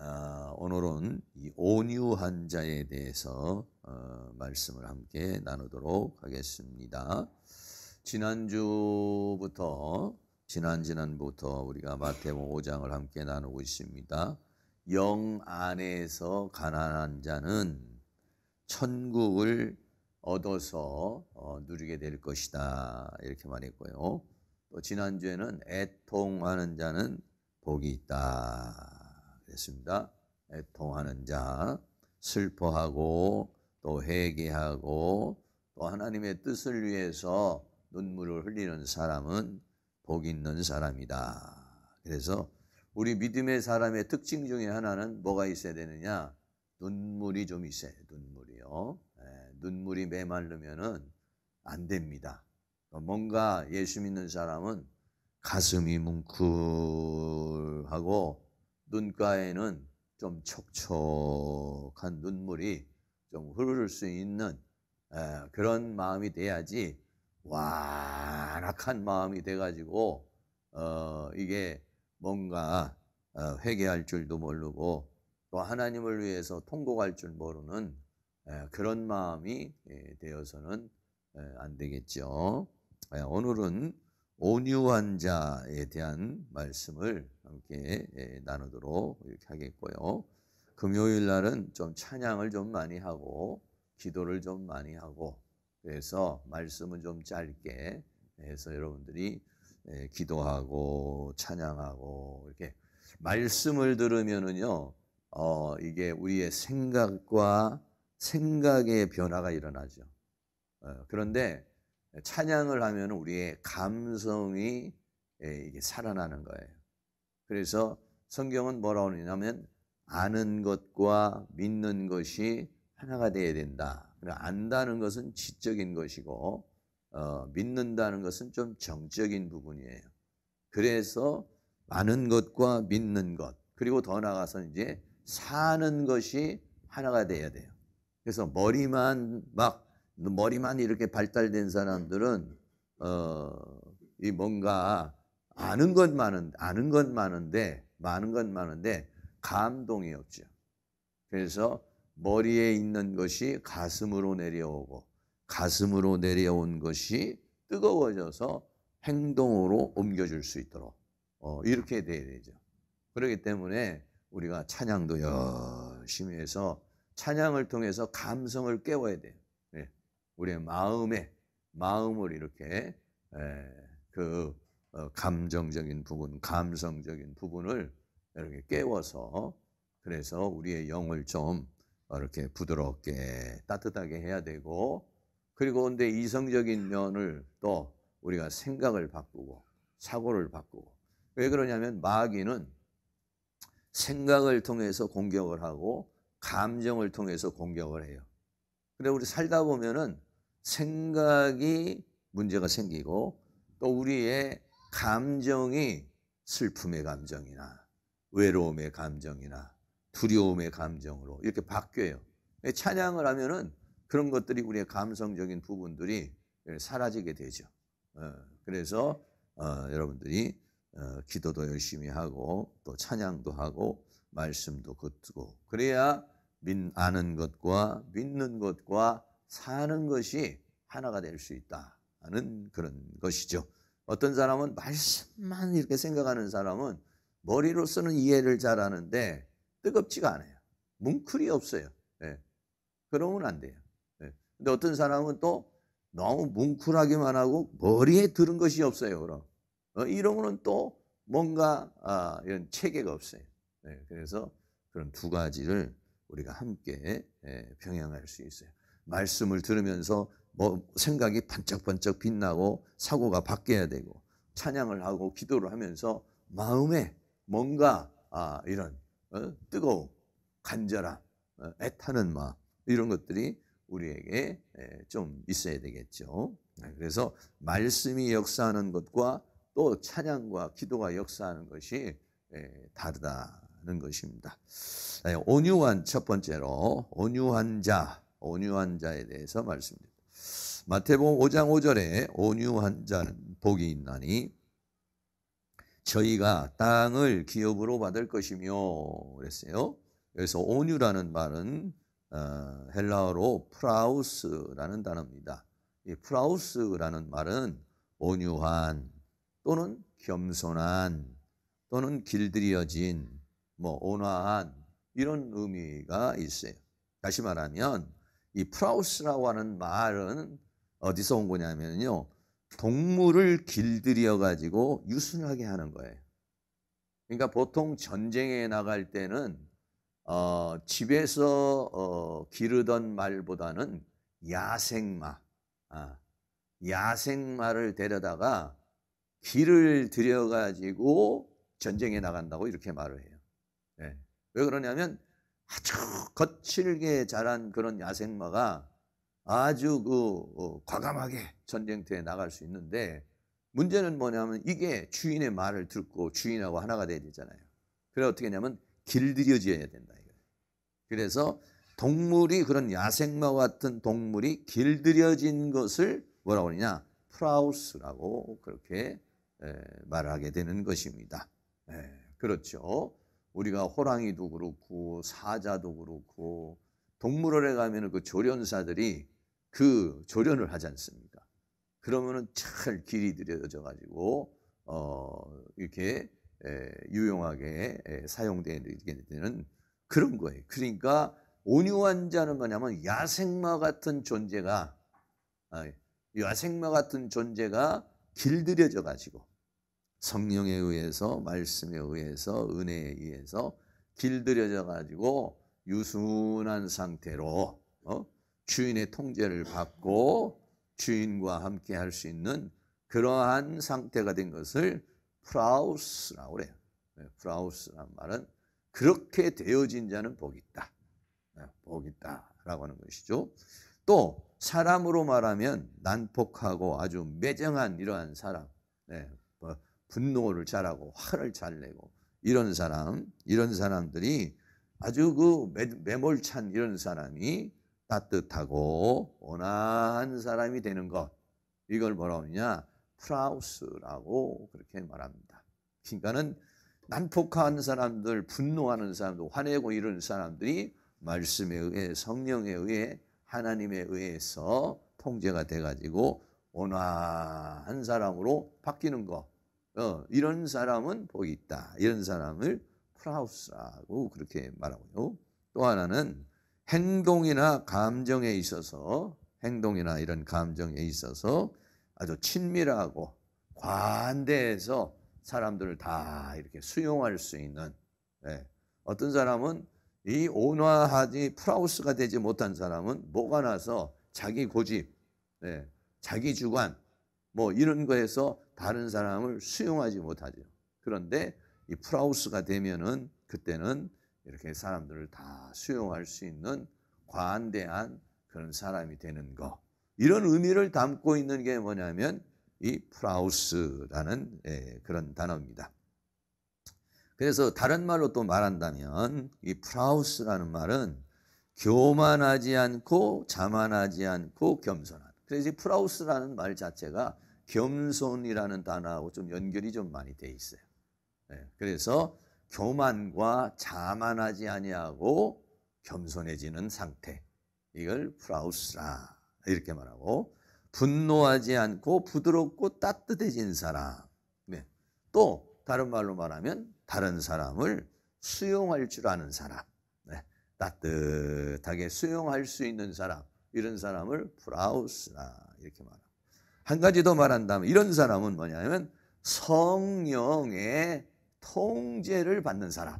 오늘은 이 온유한 자에 대해서 말씀을 함께 나누도록 하겠습니다. 지난주부터 우리가 마태복음 5장을 함께 나누고 있습니다. 영 안에서 가난한 자는 천국을 얻어서 누리게 될 것이다, 이렇게 말했고요. 또 지난주에는 애통하는 자는 복이 있다 그랬습니다. 애통하는 자, 슬퍼하고 또 회개하고 또 하나님의 뜻을 위해서 눈물을 흘리는 사람은 복 있는 사람이다. 그래서 우리 믿음의 사람의 특징 중에 하나는 뭐가 있어야 되느냐? 눈물이 좀 있어요. 눈물이요. 눈물이 메마르면은 안 됩니다. 뭔가 예수 믿는 사람은 가슴이 뭉클하고 눈가에는 좀 촉촉한 눈물이 좀 흐를 수 있는 그런 마음이 돼야지, 완악한 마음이 돼가지고 이게 뭔가 회개할 줄도 모르고 또 하나님을 위해서 통곡할 줄 모르는 그런 마음이 되어서는 안 되겠죠. 오늘은 온유한 자에 대한 말씀을 함께 나누도록 이렇게 하겠고요. 금요일 날은 좀 찬양을 좀 많이 하고 기도를 좀 많이 하고, 그래서 말씀은 좀 짧게 해서 여러분들이 기도하고 찬양하고 이렇게 말씀을 들으면은요, 이게 우리의 생각의 변화가 일어나죠. 그런데 찬양을 하면 우리의 감성이 이게 살아나는 거예요. 그래서 성경은 뭐라고 하냐면 아는 것과 믿는 것이 하나가 되어야 된다. 안다는 것은 지적인 것이고 믿는다는 것은 좀 정적인 부분이에요. 그래서 아는 것과 믿는 것, 그리고 더 나아가서 이제 사는 것이 하나가 돼야 돼요. 그래서 머리만 이렇게 발달된 사람들은 이 뭔가 아는 건 많은데 감동이 없죠. 그래서 머리에 있는 것이 가슴으로 내려오고 가슴으로 내려온 것이 뜨거워져서 행동으로 옮겨줄 수 있도록 이렇게 돼야 되죠. 그렇기 때문에 우리가 찬양도 열심히 해서 찬양을 통해서 감성을 깨워야 돼요. 우리의 마음을 이렇게 감정적인 부분, 감성적인 부분을 이렇게 깨워서, 그래서 우리의 영을 좀 이렇게 부드럽게 따뜻하게 해야 되고, 그리고 근데 이성적인 면을 또 우리가 생각을 바꾸고 사고를 바꾸고. 왜 그러냐면 마귀는 생각을 통해서 공격을 하고 감정을 통해서 공격을 해요. 근데 우리 살다 보면은 생각이 문제가 생기고 또 우리의 감정이 슬픔의 감정이나 외로움의 감정이나 두려움의 감정으로 이렇게 바뀌어요. 찬양을 하면은 그런 것들이 우리의 감성적인 부분들이 사라지게 되죠. 그래서 여러분들이 기도도 열심히 하고 또 찬양도 하고 말씀도 듣고, 그래야 아는 것과 믿는 것과 사는 것이 하나가 될 수 있다는 그런 것이죠. 어떤 사람은 말씀만 이렇게 생각하는 사람은 머리로서는 이해를 잘하는데 뜨겁지가 않아요. 뭉클이 없어요. 그러면 안 돼요. 근데 어떤 사람은 또 너무 뭉클하기만 하고 머리에 들은 것이 없어요. 그럼 이러면 또 뭔가 이런 체계가 없어요. 그래서 그런 두 가지를 우리가 함께 병행할 수 있어요. 말씀을 들으면서 생각이 반짝반짝 빛나고 사고가 바뀌어야 되고, 찬양을 하고 기도를 하면서 마음에 뭔가 이런 뜨거움, 간절함, 애타는 마음, 이런 것들이 우리에게 좀 있어야 되겠죠. 그래서 말씀이 역사하는 것과 또 찬양과 기도가 역사하는 것이 다르다는 것입니다. 온유한, 첫 번째로 온유한 자에 대해서 말씀드립니다. 마태복음 5장 5절에 온유한 자는 복이 있나니 저희가 땅을 기업으로 받을 것이며 그랬어요. 그래서 온유라는 말은 헬라어로 프라우스라는 단어입니다. 이 프라우스라는 말은 온유한 또는 겸손한 또는 길들여진 온화한 이런 의미가 있어요. 다시 말하면 이 프라우스라고 하는 말은 어디서 온 거냐면요. 동물을 길들여 가지고 유순하게 하는 거예요. 그러니까 보통 전쟁에 나갈 때는 집에서 기르던 말보다는 야생마를 데려다가 길을 들여 가지고 전쟁에 나간다고 이렇게 말을 해요. 네. 왜 그러냐면 아주 거칠게 자란 그런 야생마가 아주 과감하게 전쟁터에 나갈 수 있는데 문제는 뭐냐면 이게 주인의 말을 듣고 주인하고 하나가 돼야 되잖아요. 그래 어떻게 하냐면 길들여져야 된다. 그래서 동물이 그런 야생마 같은 동물이 길들여진 것을 뭐라고 하느냐? 프라우스라고 그렇게 말을 하게 되는 것입니다. 그렇죠. 우리가 호랑이도 그렇고 사자도 그렇고 동물원에 가면 그 조련사들이 그 조련을 하지 않습니까? 그러면은 잘 길이 들여져 가지고 이렇게 유용하게 사용되게 되는 그런 거예요. 그러니까 온유한 자는 뭐냐면 야생마 같은 존재가 길들여져 가지고 성령에 의해서 말씀에 의해서 은혜에 의해서 길들여져 가지고 유순한 상태로 주인의 통제를 받고 주인과 함께 할 수 있는 그러한 상태가 된 것을 프라우스라고 그래요. 프라우스란 말은 그렇게 되어진 자는 복이 있다. 복이 있다라고 하는 것이죠. 또 사람으로 말하면 난폭하고 아주 매정한 이러한 사람, 분노를 잘하고 화를 잘 내고 이런 사람들이 아주 매몰찬 이런 사람이 따뜻하고 온화한 사람이 되는 것, 이걸 뭐라고 하느냐? 프라우스라고 그렇게 말합니다. 그러니까는 난폭한 사람들, 분노하는 사람들, 화내고 이런 사람들이 말씀에 의해 성령에 의해 하나님에 의해서 통제가 돼가지고 온화한 사람으로 바뀌는 거, 이런 사람은 복이 있다. 이런 사람을 프라우스라고 그렇게 말하고요. 또 하나는 행동이나 감정에 있어서 이런 감정에 있어서 아주 친밀하고 관대해서 사람들을 다 이렇게 수용할 수 있는, 어떤 사람은 이 온화하지 프라우스가 되지 못한 사람은 뭐가 나서 자기 고집, 자기 주관 이런 거에서 다른 사람을 수용하지 못하죠. 그런데 이 프라우스가 되면은 그때는 이렇게 사람들을 다 수용할 수 있는 관대한 그런 사람이 되는 거, 이런 의미를 담고 있는 게 뭐냐면 이 프라우스라는 그런 단어입니다. 그래서 다른 말로 또 말한다면 이 프라우스라는 말은 교만하지 않고 자만하지 않고 겸손한. 그래서 이 프라우스라는 말 자체가 겸손이라는 단어하고 좀 연결이 좀 많이 돼 있어요. 그래서 교만과 자만하지 아니하고 겸손해지는 상태, 이걸 프라우스라 이렇게 말하고, 분노하지 않고 부드럽고 따뜻해진 사람, 또 다른 말로 말하면 다른 사람을 수용할 줄 아는 사람, 따뜻하게 수용할 수 있는 사람, 이런 사람을 프라우스라 이렇게 말합니다. 한 가지 더 말한다면 이런 사람은 뭐냐면 성령의 통제를 받는 사람,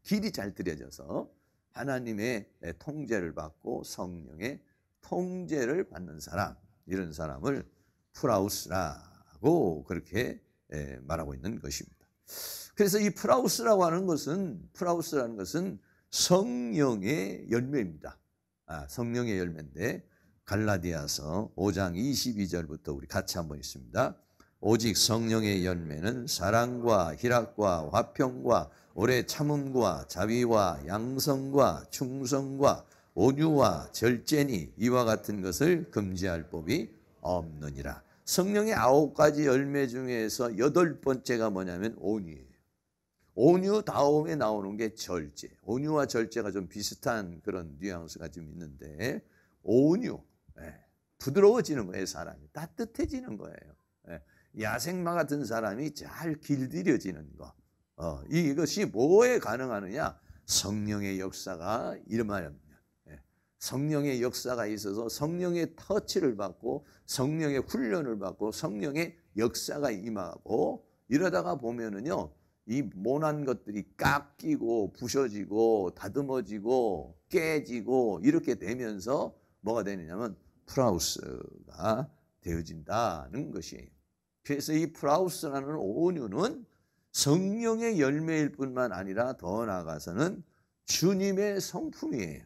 길이 잘 들여져서 하나님의 통제를 받고 성령의 통제를 받는 사람, 이런 사람을 프라우스라고 그렇게 말하고 있는 것입니다. 그래서 이 프라우스라는 것은 성령의 열매입니다. 성령의 열매인데 갈라디아서 5장 22절부터 우리 같이 한번 읽습니다. 오직 성령의 열매는 사랑과 희락과 화평과 오래 참음과 자비와 양성과 충성과 온유와 절제니 이와 같은 것을 금지할 법이 없느니라. 성령의 9가지 열매 중에서 8번째가 뭐냐면 온유예요. 온유 다음에 나오는 게 절제. 온유와 절제가 좀 비슷한 그런 뉘앙스가 좀 있는데, 온유, 부드러워지는 거예요. 사람이 따뜻해지는 거예요. 야생마 같은 사람이 잘 길들여지는 거. 이것이 뭐에 가능하느냐? 성령의 역사가 일어나면, 성령의 역사가 있어서 성령의 터치를 받고 성령의 훈련을 받고 성령의 역사가 임하고, 이러다가 보면은요, 이 모난 것들이 깎이고 부셔지고 다듬어지고 깨지고 이렇게 되면서 뭐가 되느냐면 프라우스가 되어진다는 것이에요. 그래서 이 프라우스라는 온유는 성령의 열매일 뿐만 아니라 더 나아가서는 주님의 성품이에요.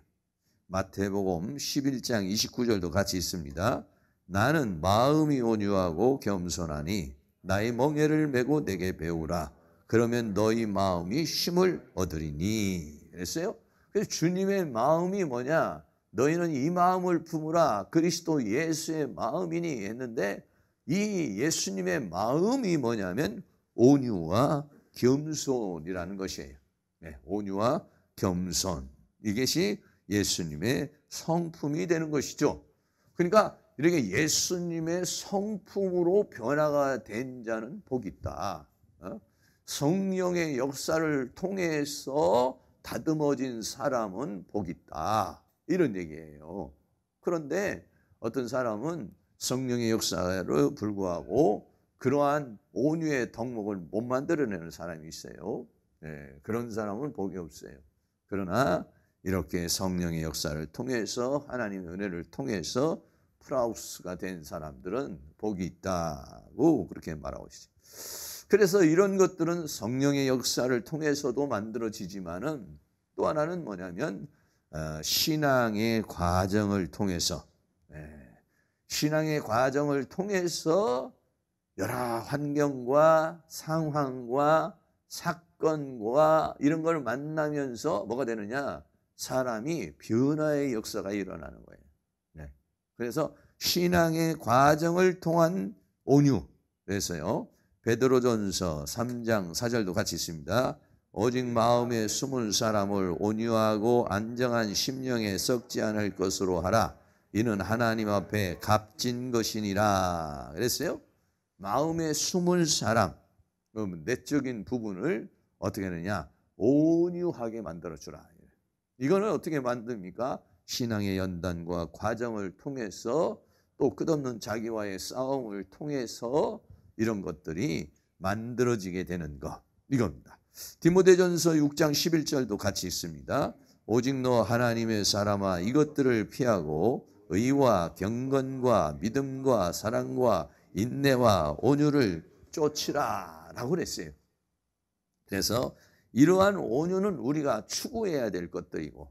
마태복음 11장 29절도 같이 있습니다. 나는 마음이 온유하고 겸손하니 나의 멍에를 메고 내게 배우라. 그러면 너희 마음이 쉼을 얻으리니. 그랬어요. 그래서 주님의 마음이 뭐냐? 너희는 이 마음을 품으라. 그리스도 예수의 마음이니 했는데, 이 예수님의 마음이 뭐냐면 온유와 겸손이라는 것이에요. 온유와 겸손. 이것이 예수님의 성품이 되는 것이죠. 그러니까 이렇게 예수님의 성품으로 변화가 된 자는 복이 있다. 성령의 역사를 통해서 다듬어진 사람은 복이 있다. 이런 얘기예요. 그런데 어떤 사람은 성령의 역사로 불구하고 그러한 온유의 덕목을 못 만들어내는 사람이 있어요. 그런 사람은 복이 없어요. 그러나 이렇게 성령의 역사를 통해서 하나님의 은혜를 통해서 프라우스가 된 사람들은 복이 있다고 그렇게 말하고 있어요. 그래서 이런 것들은 성령의 역사를 통해서도 만들어지지만은 또 하나는 뭐냐면 신앙의 과정을 통해서, 신앙의 과정을 통해서 여러 환경과 상황과 사건과 이런 걸 만나면서 뭐가 되느냐? 사람이 변화의 역사가 일어나는 거예요. 그래서 신앙의 과정을 통한 온유. 그래서요, 베드로전서 3장 4절도 같이 있습니다. 오직 마음에 숨은 사람을 온유하고 안정한 심령에 썩지 않을 것으로 하라. 이는 하나님 앞에 값진 것이니라. 그랬어요. 마음에 숨은 사람, 내적인 부분을 어떻게 하느냐? 온유하게 만들어주라. 이거는 어떻게 만듭니까? 신앙의 연단과 과정을 통해서 또 끝없는 자기와의 싸움을 통해서 이런 것들이 만들어지게 되는 것, 이겁니다. 디모데전서 6장 11절도 같이 있습니다. 오직 너 하나님의 사람아 이것들을 피하고 의와 경건과 믿음과 사랑과 인내와 온유를 쫓으라 라고 그랬어요. 그래서 이러한 온유는 우리가 추구해야 될 것들이고,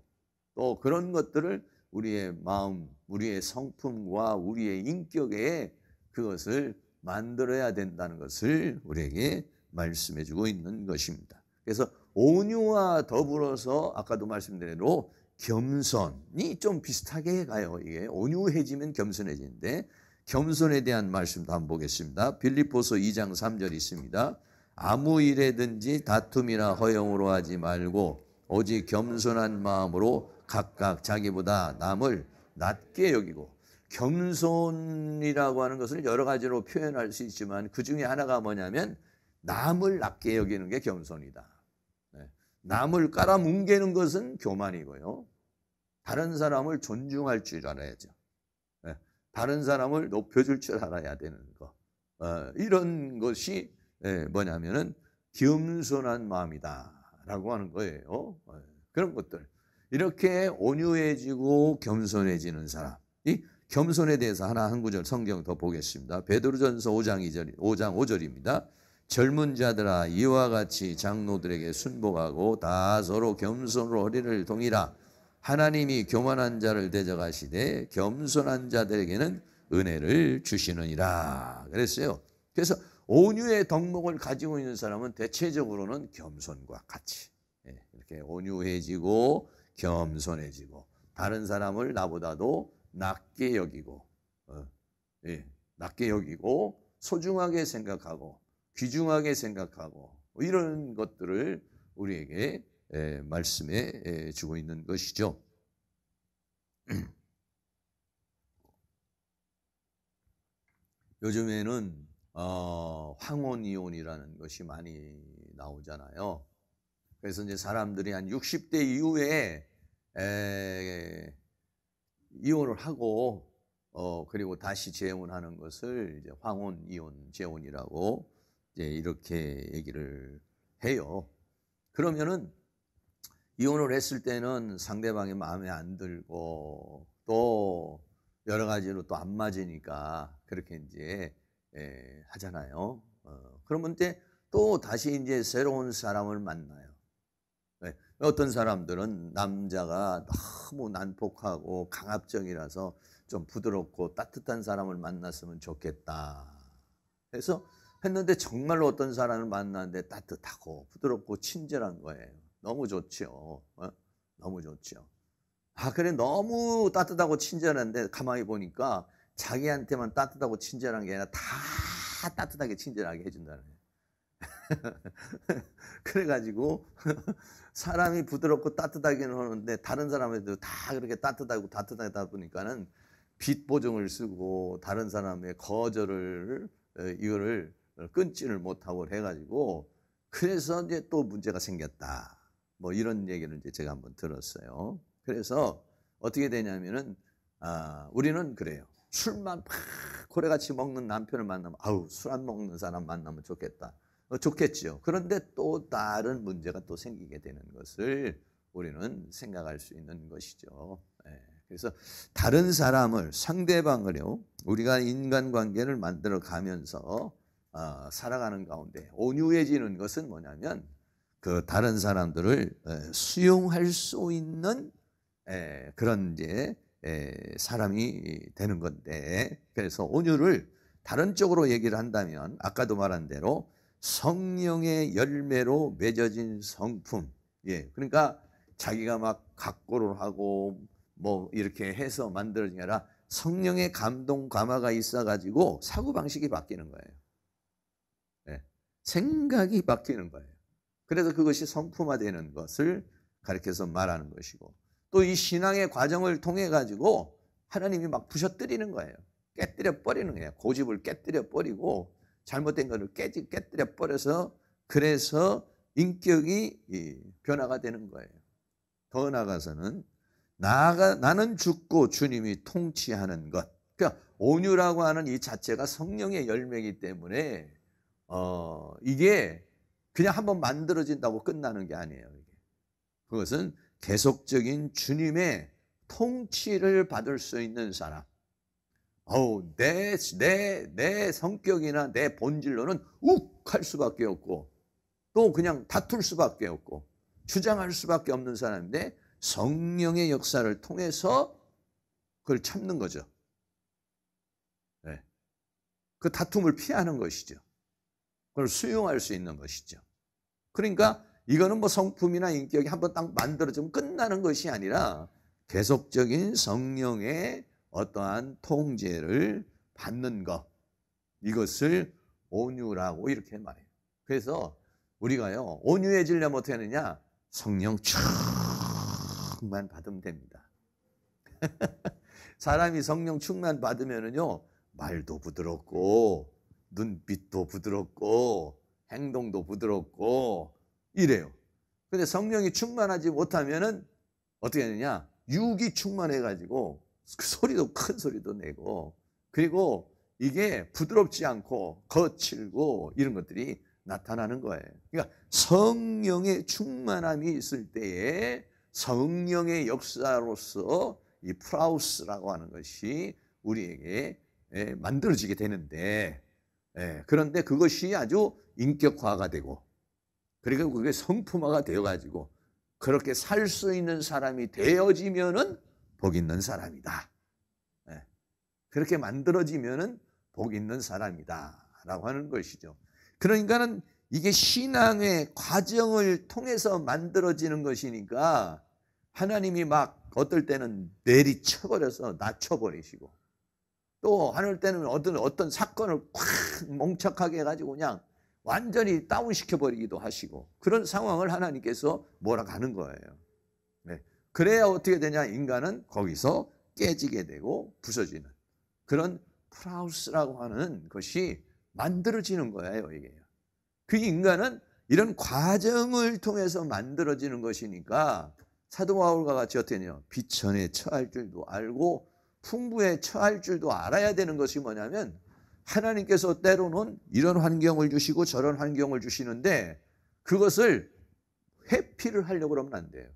또 그런 것들을 우리의 마음, 우리의 성품과 우리의 인격에 그것을 만들어야 된다는 것을 우리에게 말씀해 주고 있는 것입니다. 그래서 온유와 더불어서 아까도 말씀드린 대로 겸손이 좀 비슷하게 가요. 이게 온유해지면 겸손해지는데, 겸손에 대한 말씀도 한번 보겠습니다. 빌립보서 2장 3절 있습니다. 아무 일에든지 다툼이나 허영으로 하지 말고 오직 겸손한 마음으로 각각 자기보다 남을 낮게 여기고. 겸손이라고 하는 것을 여러 가지로 표현할 수 있지만 그 중에 하나가 뭐냐면 남을 낮게 여기는 게 겸손이다. 남을 깔아뭉개는 것은 교만이고요. 다른 사람을 존중할 줄 알아야죠. 다른 사람을 높여줄 줄 알아야 되는 거. 이런 것이 뭐냐면은 겸손한 마음이다라고 하는 거예요. 그런 것들. 이렇게 온유해지고 겸손해지는 사람. 이 겸손에 대해서 한 구절 성경 더 보겠습니다. 베드로전서 5장 5절입니다. 젊은 자들아 이와 같이 장로들에게 순복하고 다 서로 겸손으로 허리를 동이라. 하나님이 교만한 자를 대적하시되 겸손한 자들에게는 은혜를 주시느니라. 그랬어요. 그래서 온유의 덕목을 가지고 있는 사람은 대체적으로는 겸손과 같이 이렇게 온유해지고 겸손해지고 다른 사람을 나보다도 낮게 여기고 낮게 여기고 소중하게 생각하고 귀중하게 생각하고 이런 것들을 우리에게 말씀해 주고 있는 것이죠. 요즘에는 황혼이혼이라는 것이 많이 나오잖아요. 그래서 이제 사람들이 한 60대 이후에 이혼을 하고 그리고 다시 재혼하는 것을 이제 황혼, 이혼, 재혼이라고 이제 이렇게 얘기를 해요. 그러면은 이혼을 했을 때는 상대방이 마음에 안 들고 또 여러 가지로 또 안 맞으니까 그렇게 이제 하잖아요. 그러면 이제 또 다시 이제 새로운 사람을 만나요. 네. 어떤 사람들은 남자가 너무 난폭하고 강압적이라서 좀 부드럽고 따뜻한 사람을 만났으면 좋겠다. 그래서 했는데 정말로 어떤 사람을 만났는데 따뜻하고 부드럽고 친절한 거예요. 너무 좋죠. 너무 좋죠. 그래 너무 따뜻하고 친절한데 가만히 보니까 자기한테만 따뜻하고 친절한 게 아니라 다 따뜻하게 친절하게 해준다는 거예요. 그래가지고 사람이 부드럽고 따뜻하게는 하는데 다른 사람한테도 다 그렇게 따뜻하고 따뜻하다 보니까는 빚 보증을 쓰고 다른 사람의 거절을 이거를 끊지를 못하고 해가지고 그래서 이제 또 문제가 생겼다. 뭐 이런 얘기를 이제 제가 한번 들었어요. 그래서 어떻게 되냐면은 우리는 그래요. 술만 팍 고래같이 먹는 남편을 만나면 아우 술 안 먹는 사람 만나면 좋겠다. 좋겠죠. 그런데 또 다른 문제가 또 생기게 되는 것을 우리는 생각할 수 있는 것이죠. 그래서 다른 사람을 상대방을요 우리가 인간관계를 만들어 가면서 살아가는 가운데 온유해지는 것은 뭐냐면 그 다른 사람들을 수용할 수 있는 그런 이제 사람이 되는 건데 그래서 온유를 다른 쪽으로 얘기를 한다면 아까도 말한 대로 성령의 열매로 맺어진 성품. 그러니까 자기가 막 각고를 하고 뭐 이렇게 해서 만들어진 게 아니라 성령의 감동 감화가 있어가지고 사고방식이 바뀌는 거예요. 생각이 바뀌는 거예요. 그래서 그것이 성품화되는 것을 가르쳐서 말하는 것이고 또 이 신앙의 과정을 통해 가지고 하나님이 막 부셔뜨리는 거예요. 깨뜨려 버리는 거예요. 고집을 깨뜨려 버리고 잘못된 것을 깨뜨려 버려서 그래서 인격이 변화가 되는 거예요. 더 나아가서는 나는 죽고 주님이 통치하는 것. 그러니까 온유라고 하는 이 자체가 성령의 열매이기 때문에 이게 그냥 한번 만들어진다고 끝나는 게 아니에요. 그것은 계속적인 주님의 통치를 받을 수 있는 사람. 내 성격이나 내 본질로는 욱 할 수밖에 없고 또 그냥 다툴 수밖에 없고 주장할 수밖에 없는 사람인데 성령의 역사를 통해서 그걸 참는 거죠. 그 다툼을 피하는 것이죠. 그걸 수용할 수 있는 것이죠. 그러니까 이거는 뭐 성품이나 인격이 한번 딱 만들어지면 끝나는 것이 아니라 계속적인 성령의 어떠한 통제를 받는 것. 이것을 온유라고 이렇게 말해요. 그래서 우리가요, 온유해지려면 어떻게 하느냐? 성령 충만 받으면 됩니다. 사람이 성령 충만 받으면은요, 말도 부드럽고, 눈빛도 부드럽고, 행동도 부드럽고, 이래요. 근데 성령이 충만하지 못하면은 어떻게 하느냐? 육이 충만해가지고, 그 소리도 큰 소리도 내고, 그리고 이게 부드럽지 않고, 거칠고, 이런 것들이 나타나는 거예요. 그러니까 성령의 충만함이 있을 때에 성령의 역사로서 이 프라우스라고 하는 것이 우리에게 만들어지게 되는데, 그런데 그것이 아주 인격화가 되고 그리고 그게 성품화가 되어가지고 그렇게 살 수 있는 사람이 되어지면은 복 있는 사람이다. 그렇게 만들어지면은 복 있는 사람이다라고 하는 것이죠. 그러니까는 이게 신앙의 과정을 통해서 만들어지는 것이니까 하나님이 막 어떨 때는 내리쳐버려서 낮춰버리시고 또 하늘 때는 어떤 사건을 콱 멍청하게 해가지고 그냥 완전히 다운시켜버리기도 하시고 그런 상황을 하나님께서 몰아가는 거예요. 네. 그래야 어떻게 되냐? 인간은 거기서 깨지게 되고 부서지는 그런 프라우스라고 하는 것이 만들어지는 거예요. 이게. 그 인간은 이런 과정을 통해서 만들어지는 것이니까 사도 바울과 같이 어떻게 되냐? 비천에 처할 줄도 알고 풍부에 처할 줄도 알아야 되는 것이 뭐냐면 하나님께서 때로는 이런 환경을 주시고 저런 환경을 주시는데 그것을 회피를 하려고 그러면 안 돼요.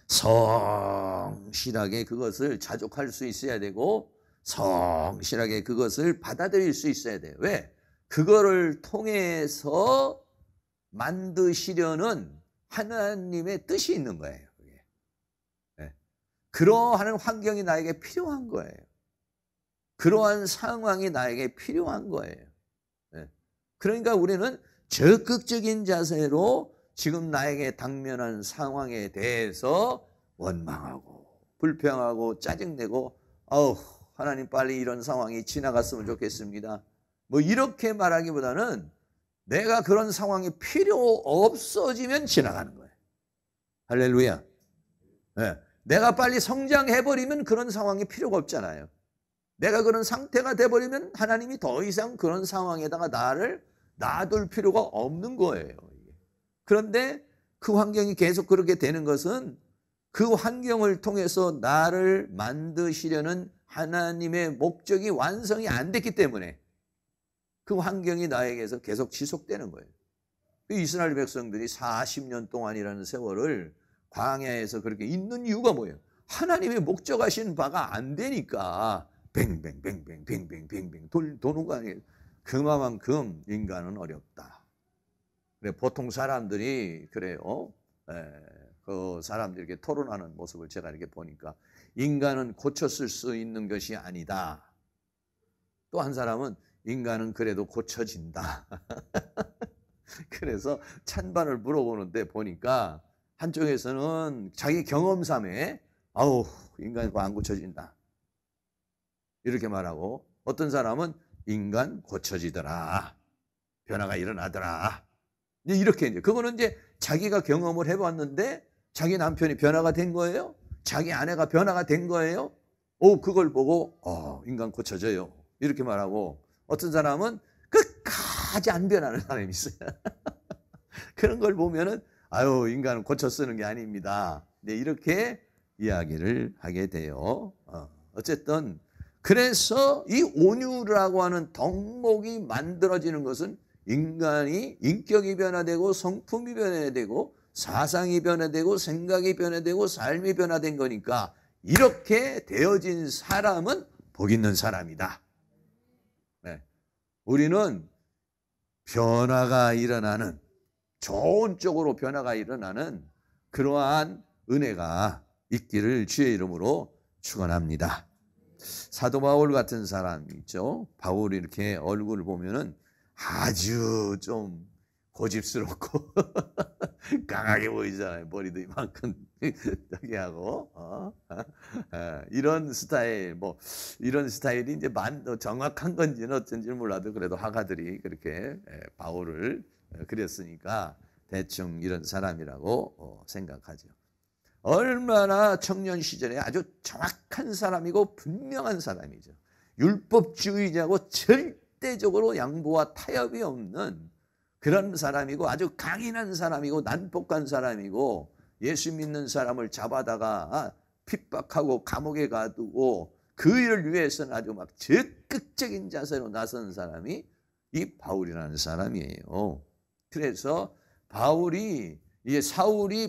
성실하게 그것을 자족할 수 있어야 되고 성실하게 그것을 받아들일 수 있어야 돼요. 왜? 그거를 통해서 만드시려는 하나님의 뜻이 있는 거예요. 네. 그러한 환경이 나에게 필요한 거예요. 그러한 상황이 나에게 필요한 거예요. 네. 그러니까 우리는 적극적인 자세로 지금 나에게 당면한 상황에 대해서 원망하고 불평하고 짜증내고 하나님 빨리 이런 상황이 지나갔으면 좋겠습니다. 뭐 이렇게 말하기보다는 내가 그런 상황이 필요 없어지면 지나가는 거예요. 할렐루야. 네. 내가 빨리 성장해버리면 그런 상황이 필요가 없잖아요. 내가 그런 상태가 돼버리면 하나님이 더 이상 그런 상황에다가 나를 놔둘 필요가 없는 거예요. 그런데 그 환경이 계속 그렇게 되는 것은 그 환경을 통해서 나를 만드시려는 하나님의 목적이 완성이 안 됐기 때문에 그 환경이 나에게서 계속 지속되는 거예요. 이스라엘 백성들이 40년 동안이라는 세월을 광야에서 그렇게 있는 이유가 뭐예요? 하나님의 목적하신 바가 안 되니까 뱅뱅뱅뱅뱅뱅뱅뱅 도는 거 아니에요. 그만큼 인간은 어렵다. 그래, 보통 사람들이 그래요. 그 사람들이 이렇게 토론하는 모습을 제가 이렇게 보니까 인간은 고쳤을 수 있는 것이 아니다. 또 한 사람은 인간은 그래도 고쳐진다. 그래서 찬반을 물어보는데 보니까 한쪽에서는 자기 경험삼에 인간이 안 고쳐진다. 이렇게 말하고 어떤 사람은 인간 고쳐지더라. 변화가 일어나더라. 이렇게 그거는 이제 자기가 경험을 해봤는데 자기 남편이 변화가 된 거예요. 자기 아내가 변화가 된 거예요. 그걸 보고 인간 고쳐져요. 이렇게 말하고 어떤 사람은 끝까지 안 변하는 사람이 있어요. 그런 걸 보면은 인간은 고쳐 쓰는 게 아닙니다. 네, 이렇게 이야기를 하게 돼요. 어쨌든 그래서 이 온유라고 하는 덕목이 만들어지는 것은 인간이 인격이 변화되고 성품이 변화되고 사상이 변화되고 생각이 변화되고 삶이 변화된 거니까 이렇게 되어진 사람은 복 있는 사람이다. 네. 우리는 변화가 일어나는 좋은 쪽으로 변화가 일어나는 그러한 은혜가 있기를 주의 이름으로 축원합니다. 사도 바울 같은 사람이 있죠. 바울이 이렇게 얼굴을 보면은 아주 좀 고집스럽고 강하게 보이잖아요. 머리도 이만큼 저기 하고 이런 스타일 이런 스타일이 이제 정확한 건지는 어쩐지는 몰라도 그래도 화가들이 그렇게 바울을 그렸으니까 대충 이런 사람이라고 생각하죠. 얼마나 청년 시절에 아주 정확한 사람이고 분명한 사람이죠. 율법주의자고 절대적으로 양보와 타협이 없는 그런 사람이고 아주 강인한 사람이고 난폭한 사람이고 예수 믿는 사람을 잡아다가 핍박하고 감옥에 가두고 그 일을 위해서는 아주 막 적극적인 자세로 나선 사람이 이 바울이라는 사람이에요. 그래서 사울이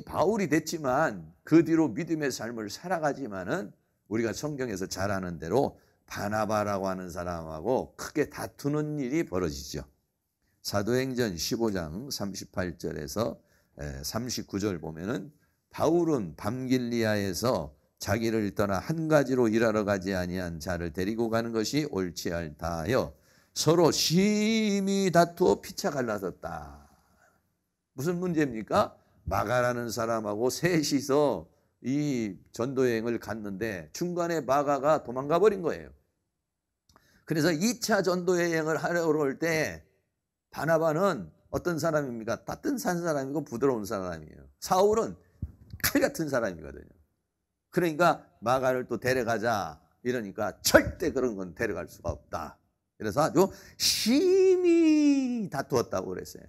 바울이 됐지만 그 뒤로 믿음의 삶을 살아가지만은 우리가 성경에서 잘 아는 대로 바나바라고 하는 사람하고 크게 다투는 일이 벌어지죠. 사도행전 15장 38절에서 39절 보면은 바울은 밤길리아에서 자기를 떠나 한 가지로 일하러 가지 아니한 자를 데리고 가는 것이 옳지 않다 하여 서로 심히 다투어 피차 갈라섰다. 무슨 문제입니까? 마가라는 사람하고 셋이서 이 전도여행을 갔는데 중간에 마가가 도망가 버린 거예요. 그래서 2차 전도 여행을 하려고 올 때 바나바는 어떤 사람입니까? 따뜻한 사람이고 부드러운 사람이에요. 사울은 칼 같은 사람이거든요. 그러니까 마가를 또 데려가자 이러니까 절대 그런 건 데려갈 수가 없다. 그래서 아주 심히 다투었다고 그랬어요.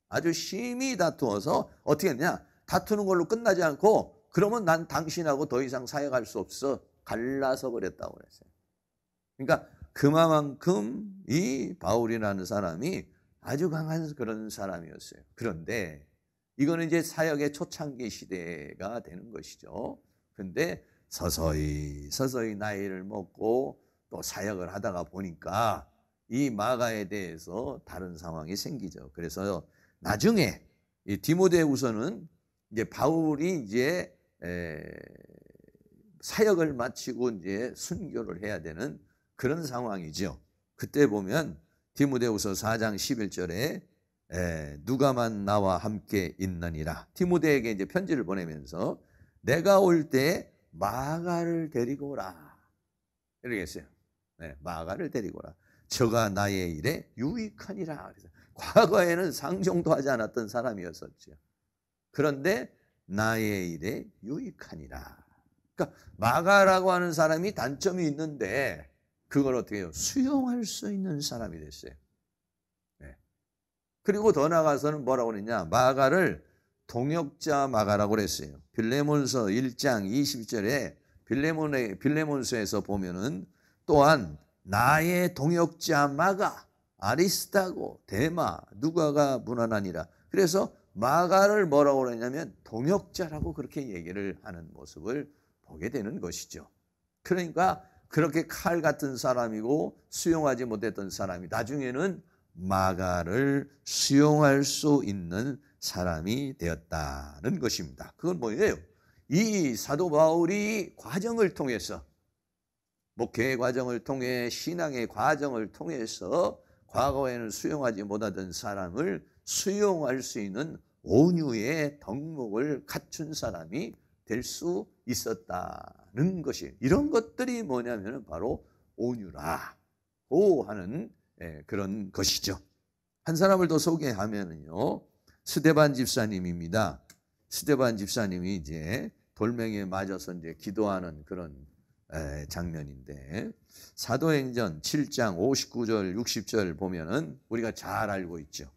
아주 심히 다투어서 어떻게 했냐? 다투는 걸로 끝나지 않고 그러면 난 당신하고 더 이상 사역할 수 없어. 갈라서 버렸다고 그랬어요. 그러니까 그만큼 이 바울이라는 사람이 아주 강한 그런 사람이었어요. 그런데 이거는 이제 사역의 초창기 시대가 되는 것이죠. 그런데 서서히 나이를 먹고 또 사역을 하다가 보니까 이 마가에 대해서 다른 상황이 생기죠. 그래서 나중에 이 디모데후서는 이제 바울이 이제 사역을 마치고 이제 순교를 해야 되는 그런 상황이죠. 그때 보면 디모데후서 4장 11절에 누가만 나와 함께 있느니라. 디모데에게 이제 편지를 보내면서 내가 올 때 마가를 데리고 오라. 이렇게 했어요. 네, 마가를 데리고 오라. 저가 나의 일에 유익하니라. 그래서 과거에는 상종도 하지 않았던 사람이었었죠. 그런데 나의 일에 유익하니라. 그러니까 마가라고 하는 사람이 단점이 있는데 그걸 어떻게 해요? 수용할 수 있는 사람이 됐어요. 네. 그리고 더 나아가서는 뭐라고 그랬냐? 마가를 동역자 마가라고 그랬어요. 빌레몬서 1장 20절에 빌레몬서에서 보면은 또한 나의 동역자 마가, 아리스타고, 데마, 누가가 무난하니라. 그래서 마가를 뭐라고 그러냐면 동역자라고 그렇게 얘기를 하는 모습을 보게 되는 것이죠. 그러니까 그렇게 칼 같은 사람이고 수용하지 못했던 사람이 나중에는 마가를 수용할 수 있는 사람이 되었다는 것입니다. 그건 뭐예요? 이 사도 바울이 과정을 통해서 목회의 과정을 통해 신앙의 과정을 통해서 과거에는 수용하지 못하던 사람을 수용할 수 있는 온유의 덕목을 갖춘 사람이 될 수 있었다는 것이, 이런 것들이 뭐냐면 바로 온유라고 하는 그런 것이죠. 한 사람을 더 소개하면요, 스데반 집사님입니다. 스데반 집사님이 이제 돌멩이에 맞아서 이제 기도하는 그런 장면인데, 사도행전 7장 59절 60절 보면은 우리가 잘 알고 있죠.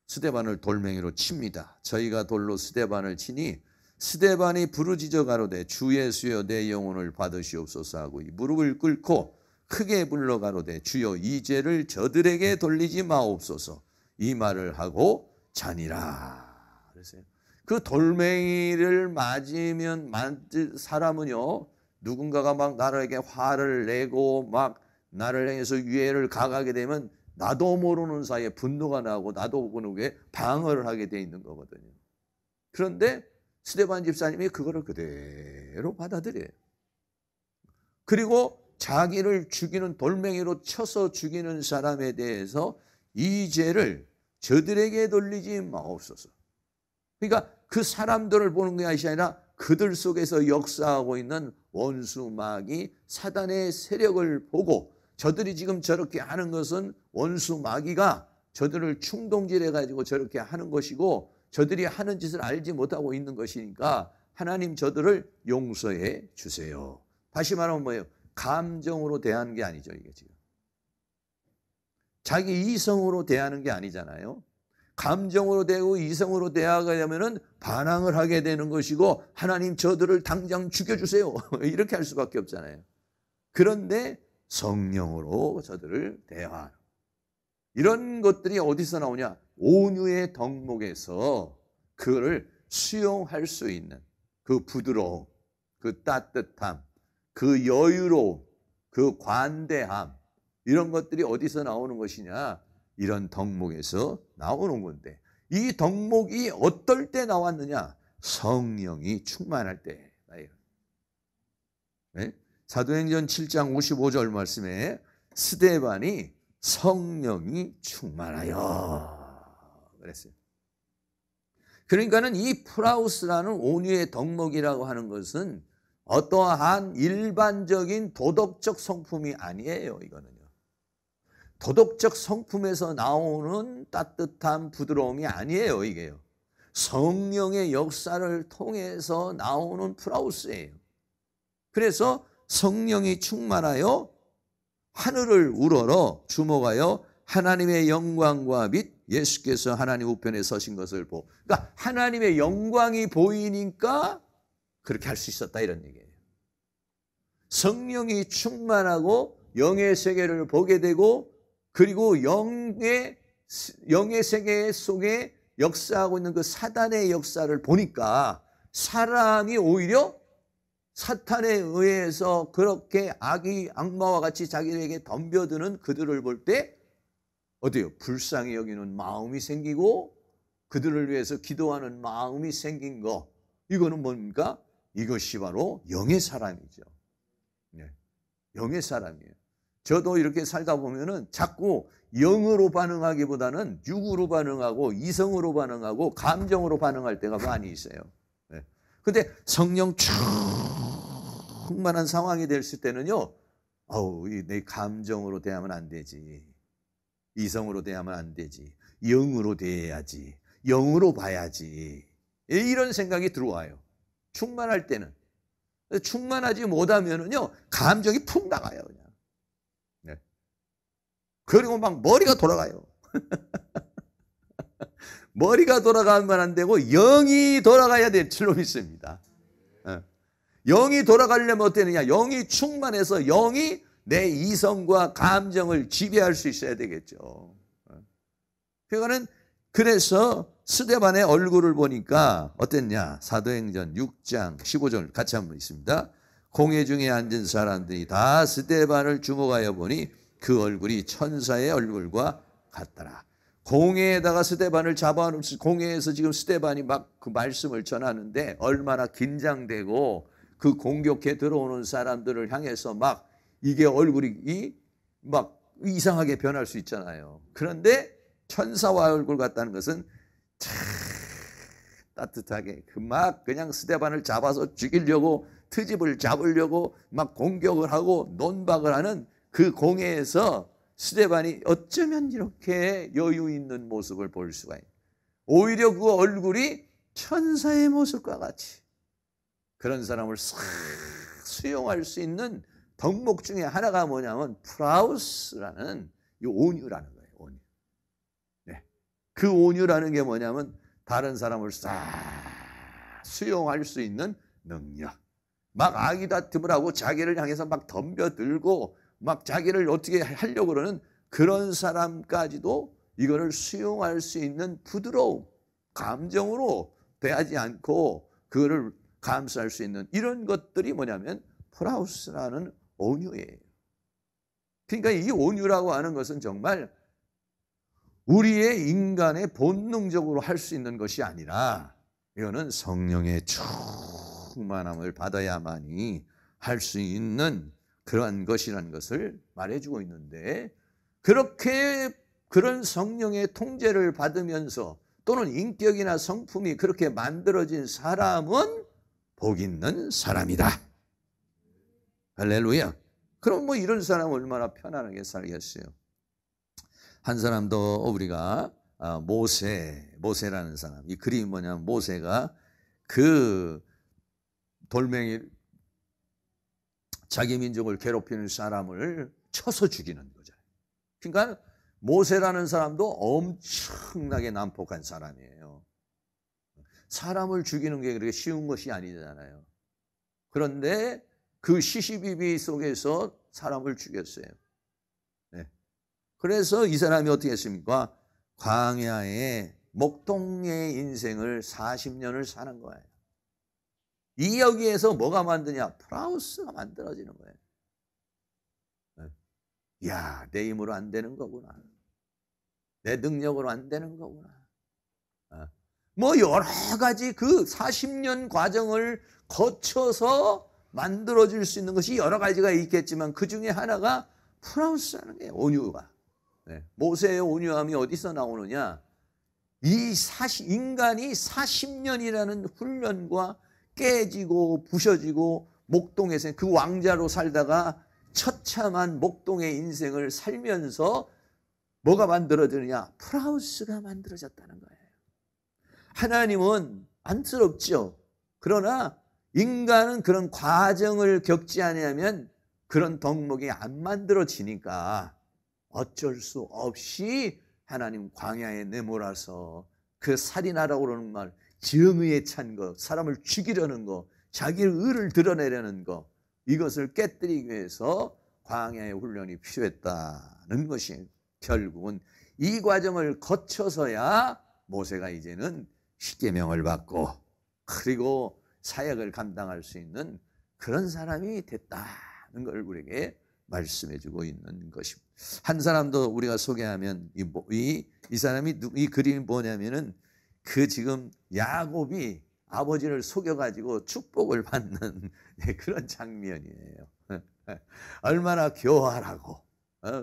스데반을 돌멩이로 칩니다. 저희가 돌로 스데반을 치니 스데반이 부르짖어 가로되 주 예수여 내 영혼을 받으시옵소서 하고 이 무릎을 꿇고 크게 불러 가로되 주여 이 죄를 저들에게 돌리지 마옵소서, 이 말을 하고 자니라. 그랬어요. 그 돌멩이를 맞으면 사람은요, 누군가가 막 나에게 화를 내고 막 나를 향해서 유해를 가하게 되면 나도 모르는 사이에 분노가 나고 나도 모르게 방어를 하게 돼 있는 거거든요. 그런데 스데반 집사님이 그거를 그대로 받아들여요. 그리고 자기를 죽이는, 돌멩이로 쳐서 죽이는 사람에 대해서 이 죄를 저들에게 돌리지 마옵소서. 그러니까 그 사람들을 보는 것이 아니라 그들 속에서 역사하고 있는 원수 마귀 사단의 세력을 보고, 저들이 지금 저렇게 하는 것은 원수 마귀가 저들을 충동질해 가지고 저렇게 하는 것이고 저들이 하는 짓을 알지 못하고 있는 것이니까 하나님 저들을 용서해 주세요. 다시 말하면 뭐예요? 감정으로 대하는 게 아니죠, 이게 지금. 자기 이성으로 대하는 게 아니잖아요. 감정으로 대하고 이성으로 대하게 되면은 반항을 하게 되는 것이고, 하나님 저들을 당장 죽여주세요. 이렇게 할 수밖에 없잖아요. 그런데 성령으로 저들을 대하는, 이런 것들이 어디서 나오냐? 온유의 덕목에서 그거를 수용할 수 있는 그 부드러움, 그 따뜻함, 그 여유로움, 그 관대함, 이런 것들이 어디서 나오는 것이냐? 이런 덕목에서 나오는 건데, 이 덕목이 어떨 때 나왔느냐? 성령이 충만할 때. 네? 사도행전 7장 55절 말씀에 스데반이 성령이 충만하여 그랬어요. 그러니까는 이 프라우스라는 온유의 덕목이라고 하는 것은 어떠한 일반적인 도덕적 성품이 아니에요. 이거는요. 도덕적 성품에서 나오는 따뜻한 부드러움이 아니에요. 이게요. 성령의 역사를 통해서 나오는 프라우스예요. 그래서 성령이 충만하여 하늘을 우러러 주목하여 하나님의 영광과 및 예수께서 하나님 우편에 서신 것을 보고, 그러니까 하나님의 영광이 보이니까 그렇게 할 수 있었다 이런 얘기예요. 성령이 충만하고 영의 세계를 보게 되고, 그리고 영의 세계 속에 역사하고 있는 그 사단의 역사를 보니까 사람이 오히려 사탄에 의해서 그렇게 악마와 같이 자기에게 덤벼드는 그들을 볼 때 어때요? 불쌍히 여기는 마음이 생기고 그들을 위해서 기도하는 마음이 생긴 거. 이거는 뭡니까? 이것이 바로 영의 사람이죠. 네. 영의 사람이에요. 저도 이렇게 살다 보면은 자꾸 영으로 반응하기보다는 육으로 반응하고 이성으로 반응하고 감정으로 반응할 때가 많이 있어요. 네. 근데 성령 충만한 상황이 됐을 때는요, 내 감정으로 대하면 안 되지. 이성으로 대하면 안 되지. 영으로 대해야지. 영으로 봐야지. 이런 생각이 들어와요. 충만할 때는. 충만하지 못하면은요, 감정이 푹 나가요, 그냥. 네. 그리고 막 머리가 돌아가요. 머리가 돌아가면 안 되고, 영이 돌아가야 될 줄로 믿습니다. 네. 영이 돌아가려면 어떻게냐? 영이 충만해서 영이 내 이성과 감정을 지배할 수 있어야 되겠죠. 그러니까는 그래서 스데반의 얼굴을 보니까 어땠냐? 사도행전 6장 15절 같이 한번 있습니다. 공회 중에 앉은 사람들이 다 스데반을 주목하여 보니 그 얼굴이 천사의 얼굴과 같더라. 공회에다가 스데반을 잡아놓고, 공회에서 지금 스데반이 막 그 말씀을 전하는데 얼마나 긴장되고 그 공격해 들어오는 사람들을 향해서 막 이게 얼굴이 막 이상하게 변할 수 있잖아요. 그런데 천사와 얼굴 같다는 것은 참 따뜻하게 막 그냥 스데반을 잡아서 죽이려고, 트집을 잡으려고 막 공격을 하고 논박을 하는 그 공회에서 스데반이 어쩌면 이렇게 여유 있는 모습을 볼 수가 있어요. 오히려 그 얼굴이 천사의 모습과 같이 그런 사람을 싹 수용할 수 있는 덕목 중에 하나가 뭐냐면 프라우스라는 이 온유라는 거예요. 온유. 네. 그 온유라는 게 뭐냐면 다른 사람을 싹 수용할 수 있는 능력. 막 아기다툼을 하고 자기를 향해서 막 덤벼들고 막 자기를 어떻게 하려고 그러는 그런 사람까지도 이거를 수용할 수 있는 부드러움, 감정으로 대하지 않고 그거를 감수할 수 있는 이런 것들이 뭐냐면 프라우스라는 온유예요. 그러니까 이 온유라고 하는 것은 정말 우리의 인간의 본능적으로 할 수 있는 것이 아니라 이거는 성령의 충만함을 받아야만이 할 수 있는 그러한 것이라는 것을 말해주고 있는데, 그렇게 그런 성령의 통제를 받으면서 또는 인격이나 성품이 그렇게 만들어진 사람은 복 있는 사람이다. 할렐루야. 그럼 뭐 이런 사람 얼마나 편안하게 살겠어요. 한 사람 더 우리가 모세라는 사람. 이 그림이 뭐냐면 모세가 그 돌멩이 자기 민족을 괴롭히는 사람을 쳐서 죽이는 거죠. 그러니까 모세라는 사람도 엄청나게 난폭한 사람이에요. 사람을 죽이는 게 그렇게 쉬운 것이 아니잖아요. 그런데 그 시시비비 속에서 사람을 죽였어요. 네. 그래서 이 사람이 어떻게 했습니까? 광야에 목동의 인생을 40년을 사는 거예요. 이 여기에서 뭐가 만드냐? 프라우스가 만들어지는 거예요. 야, 내 힘으로 안 되는 거구나. 내 능력으로 안 되는 거구나. 뭐 여러 가지 그 40년 과정을 거쳐서 만들어질 수 있는 것이 여러 가지가 있겠지만 그 중에 하나가 프라우스라는 게 온유가. 네. 모세의 온유함이 어디서 나오느냐? 인간이 40년이라는 훈련과 깨지고 부셔지고 목동에서 그 왕자로 살다가 처참한 목동의 인생을 살면서 뭐가 만들어지느냐? 프라우스가 만들어졌다는 거예요. 하나님은 안쓰럽죠. 그러나 인간은 그런 과정을 겪지 않으면 그런 덕목이 안 만들어지니까 어쩔 수 없이 하나님 광야에 내몰아서 그 살인하라고 그러는 말, 정의에 찬 거, 사람을 죽이려는 거, 자기의 의를 드러내려는 거, 이것을 깨뜨리기 위해서 광야의 훈련이 필요했다는 것이 결국은 이 과정을 거쳐서야 모세가 이제는 십계명을 받고 그리고 사역을 감당할 수 있는 그런 사람이 됐다는 걸 우리에게 말씀해 주고 있는 것입니다. 한 사람도 우리가 소개하면 이 사람이 이 그림이 뭐냐면은 그 지금 야곱이 아버지를 속여가지고 축복을 받는 그런 장면이에요. 얼마나 교활하고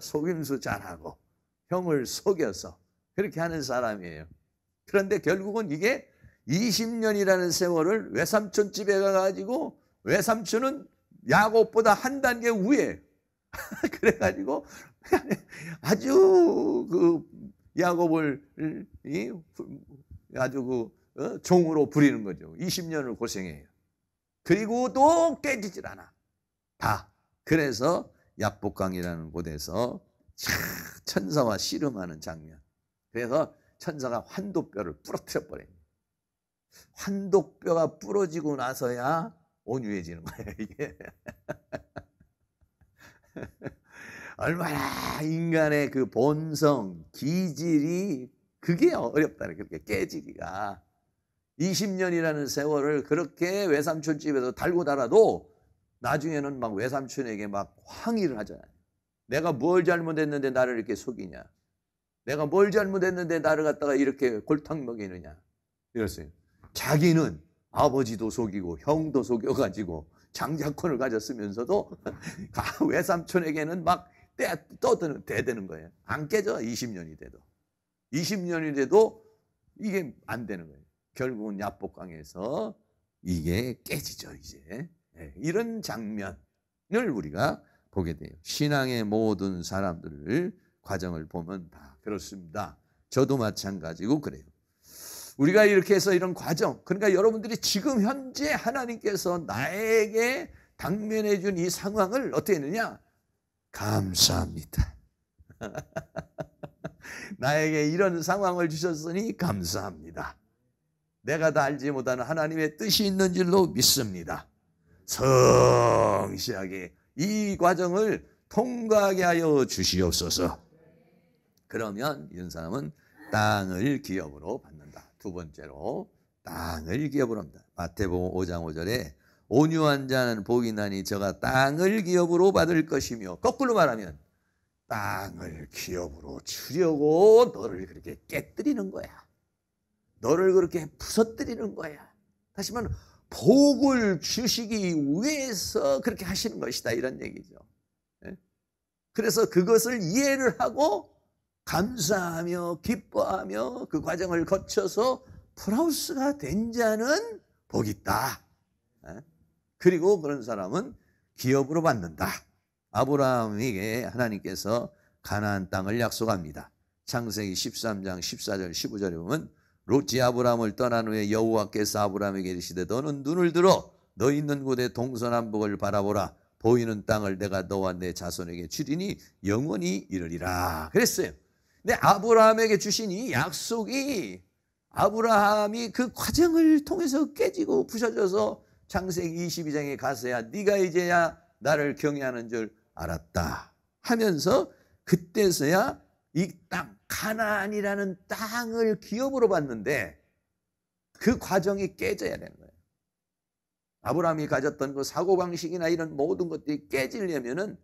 속임수 잘하고 형을 속여서 그렇게 하는 사람이에요. 그런데 결국은 이게 20년이라는 세월을 외삼촌 집에 가가지고 외삼촌은 야곱보다 한 단계 위에 그래가지고 아주 그 야곱을 아주 그 종으로 부리는 거죠. 20년을 고생해요. 그리고 또 깨지질 않아. 다. 그래서 야복강이라는 곳에서 천사와 씨름하는 장면. 그래서 천사가 환도뼈를 부러뜨려 버려요. 환도뼈가 부러지고 나서야 온유해지는 거예요, 이게. 얼마나 인간의 그 본성, 기질이 그게 어렵다. 그렇게 깨지기가. 20년이라는 세월을 그렇게 외삼촌 집에서 달고 달아도 나중에는 막 외삼촌에게 막 항의를 하잖아요. 내가 뭘 잘못했는데 나를 이렇게 속이냐. 내가 뭘 잘못했는데 나를 갖다가 이렇게 골탕 먹이느냐. 이랬어요. 자기는 아버지도 속이고 형도 속여가지고 장자권을 가졌으면서도 외삼촌에게는 막 대드는 거예요. 안 깨져. 20년이 돼도. 20년이 돼도 이게 안 되는 거예요. 결국은 야복강에서 이게 깨지죠, 이제. 이런 장면을 우리가 보게 돼요. 신앙의 모든 사람들을 과정을 보면 다 그렇습니다. 저도 마찬가지고 그래요. 우리가 이렇게 해서 이런 과정, 그러니까 여러분들이 지금 현재 하나님께서 나에게 당면해 준 이 상황을 어떻게 했느냐? 감사합니다. 나에게 이런 상황을 주셨으니 감사합니다. 내가 다 알지 못하는 하나님의 뜻이 있는 줄로 믿습니다. 성실하게 이 과정을 통과하게 하여 주시옵소서. 그러면 이런 사람은 땅을 기업으로 받는다. 두 번째로 땅을 기업으로 합니다. 마태복음 5장 5절에 온유한 자는 복이 나니 저가 땅을 기업으로 받을 것이며, 거꾸로 말하면 땅을 기업으로 주려고 너를 그렇게 깨뜨리는 거야. 너를 그렇게 부서뜨리는 거야. 다시 말하면 복을 주시기 위해서 그렇게 하시는 것이다, 이런 얘기죠. 그래서 그것을 이해를 하고 감사하며 기뻐하며 그 과정을 거쳐서 프라우스가 된 자는 복이 있다. 그리고 그런 사람은 기업으로 받는다. 아브라함에게 하나님께서 가나안 땅을 약속합니다. 창세기 13장 14절 15절에 보면 롯이 아브라함을 떠난 후에 여호와께서 아브라함에게 이르시되 너는 눈을 들어 너 있는 곳에 동서남북을 바라보라. 보이는 땅을 내가 너와 내 자손에게 주리니 영원히 이르리라. 그랬어요. 근데 아브라함에게 주신 이 약속이 아브라함이 그 과정을 통해서 깨지고 부셔져서 창세기 22장에 가서야 네가 이제야 나를 경외하는 줄 알았다 하면서 그때서야 이 땅 가나안이라는 땅을 기업으로 받는데 그 과정이 깨져야 되는 거예요. 아브라함이 가졌던 그 사고방식이나 이런 모든 것들이 깨지려면은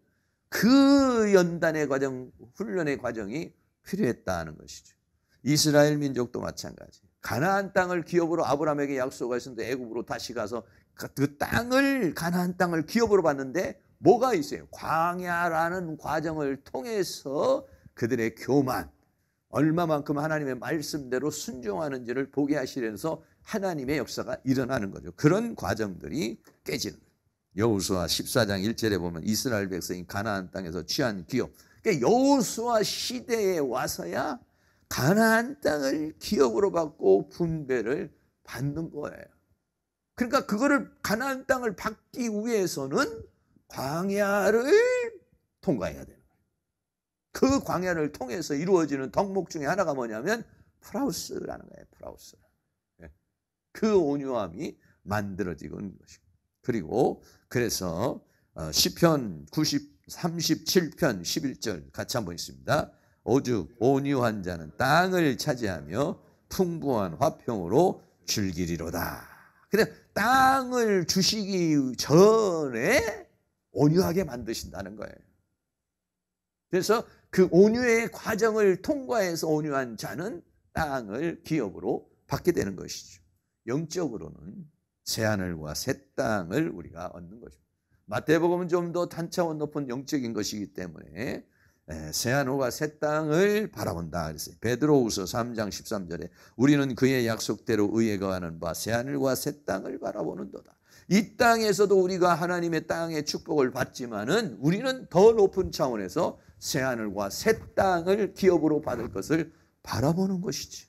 그 연단의 과정, 훈련의 과정이 필요했다는 것이죠. 이스라엘 민족도 마찬가지. 가나안 땅을 기업으로 아브라함에게 약속하셨는데 애굽으로 다시 가서 그 땅을, 가나안 땅을 기업으로 받는데 뭐가 있어요? 광야라는 과정을 통해서 그들의 교만, 얼마만큼 하나님의 말씀대로 순종하는지를 보게 하시면서 하나님의 역사가 일어나는 거죠. 그런 과정들이 깨지는 거예요. 여호수아 14장 1절에 보면 이스라엘 백성이 가나안 땅에서 취한 기업. 그러니까 여호수아 시대에 와서야 가나안 땅을 기업으로 받고 분배를 받는 거예요. 그러니까 그거를 가나안 땅을 받기 위해서는 광야를 통과해야 되는 거예요. 그 광야를 통해서 이루어지는 덕목 중에 하나가 뭐냐면 프라우스라는 거예요. 프라우스. 그 온유함이 만들어지고 있는 것이고. 그리고 그래서 시편 37편 11절 같이 한번 있습니다. 오죽 온유한 자는 땅을 차지하며 풍부한 화평으로 즐기리로다. 근데 땅을 주시기 전에 온유하게 만드신다는 거예요. 그래서 그 온유의 과정을 통과해서 온유한 자는 땅을 기업으로 받게 되는 것이죠. 영적으로는 새하늘과 새 땅을 우리가 얻는 것입니다. 마태복음은 좀 더 단차원 높은 영적인 것이기 때문에 새하늘과 새 땅을 바라본다 그랬어요. 베드로후서 3장 13절에 우리는 그의 약속대로 의에 거하는 바 새하늘과 새 땅을 바라보는도다. 이 땅에서도 우리가 하나님의 땅의 축복을 받지만은 우리는 더 높은 차원에서 새하늘과 새 땅을 기업으로 받을 것을 바라보는 것이지.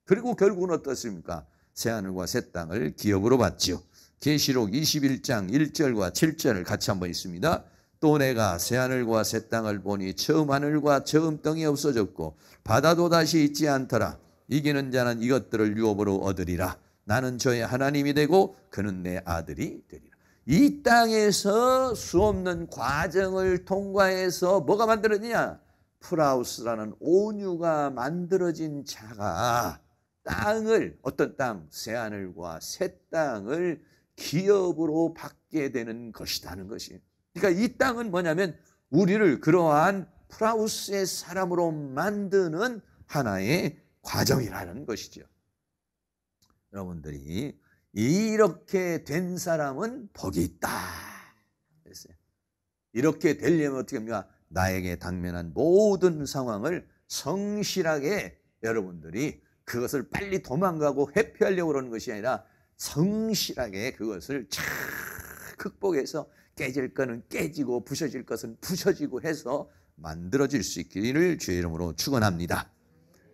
그리고 결국은 어떻습니까? 새하늘과 새 땅을 기업으로 받지요. 계시록 21장 1절과 7절을 같이 한번 있습니다. 또 내가 새하늘과 새 땅을 보니 처음 하늘과 처음 땅이 없어졌고 바다도 다시 있지 않더라. 이기는 자는 이것들을 유업으로 얻으리라. 나는 저의 하나님이 되고 그는 내 아들이 되리라. 이 땅에서 수없는 과정을 통과해서 뭐가 만들어지냐? 프라우스라는 온유가 만들어진 자가 땅을, 어떤 땅? 새하늘과 새 땅을 기업으로 받게 되는 것이라는 것이. 그러니까 이 땅은 뭐냐면 우리를 그러한 프라우스의 사람으로 만드는 하나의 과정이라는 것이죠. 여러분들이 이렇게 된 사람은 복이 있다 그랬어요. 이렇게 되려면 어떻게 합니까? 나에게 당면한 모든 상황을 성실하게 여러분들이 그것을 빨리 도망가고 회피하려고 그러는 것이 아니라 성실하게 그것을 잘 극복해서 깨질 것은 깨지고 부서질 것은 부서지고 해서 만들어질 수 있기를 주의 이름으로 축원합니다.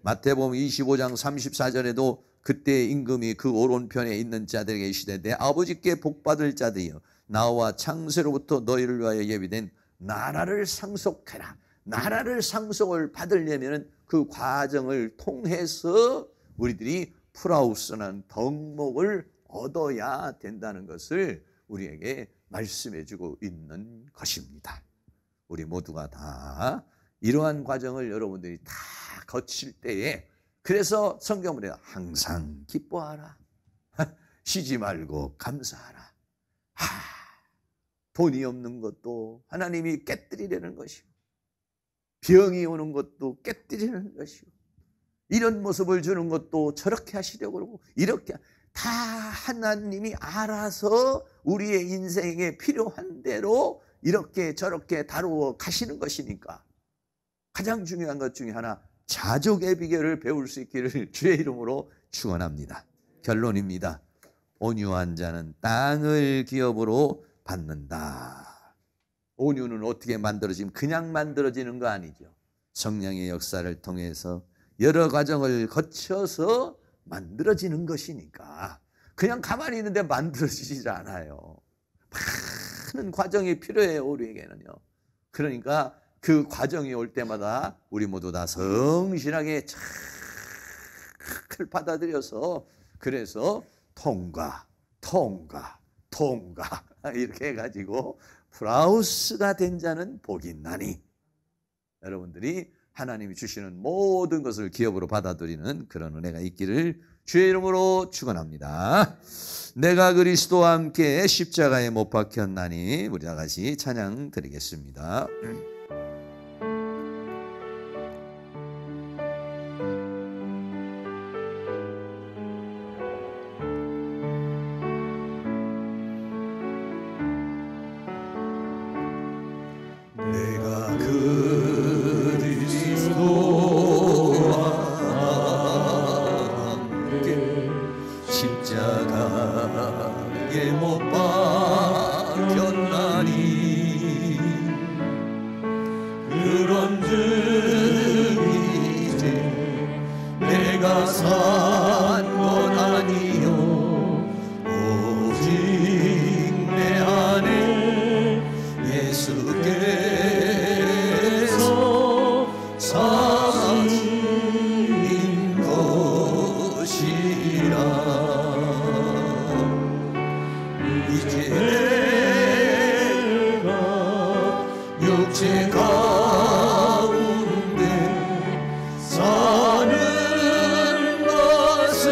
마태복음 25장 34절에도 그때 임금이 그 오른편에 있는 자들에게 이르시되 내 아버지께 복받을 자들이여 나와 창세로부터 너희를 위하여 예비된 나라를 상속해라. 나라를 상속을 받으려면 그 과정을 통해서 우리들이 프라우스라는 덕목을 얻어야 된다는 것을 우리에게 말씀해 주고 있는 것입니다. 우리 모두가 다 이러한 과정을 여러분들이 다 거칠 때에 그래서 성경은 항상 기뻐하라. 쉬지 말고 감사하라. 돈이 없는 것도 하나님이 깨뜨리려는 것이고 병이 오는 것도 깨뜨리려는 것이고 이런 모습을 주는 것도 저렇게 하시려고 그러고 이렇게 다 하나님이 알아서 우리의 인생에 필요한 대로 이렇게 저렇게 다루어 가시는 것이니까 가장 중요한 것 중에 하나 자족의 비결을 배울 수 있기를 주의 이름으로 축원합니다. 결론입니다. 온유한 자는 땅을 기업으로 받는다. 온유는 어떻게 만들어지면 그냥 만들어지는 거 아니죠. 성령의 역사를 통해서 여러 과정을 거쳐서 만들어지는 것이니까 그냥 가만히 있는데 만들어지지 않아요. 많은 과정이 필요해요. 우리에게는요. 그러니까 그 과정이 올 때마다 우리 모두 다 성실하게 잘 받아들여서 그래서 통과 이렇게 해가지고 프라우스가 된 자는 복이 있나니 여러분들이 하나님이 주시는 모든 것을 기업으로 받아들이는 그런 은혜가 있기를 주의 이름으로 축원합니다. 내가 그리스도와 함께 십자가에 못 박혔나니 우리 다 같이 찬양 드리겠습니다. 내가 그리스도와 함께 십자가에 못 박혔나니 산 것 아니요 오직 내 안에 예수께서 사신 것이라. 이제 내가 육체 가운데 사는 것은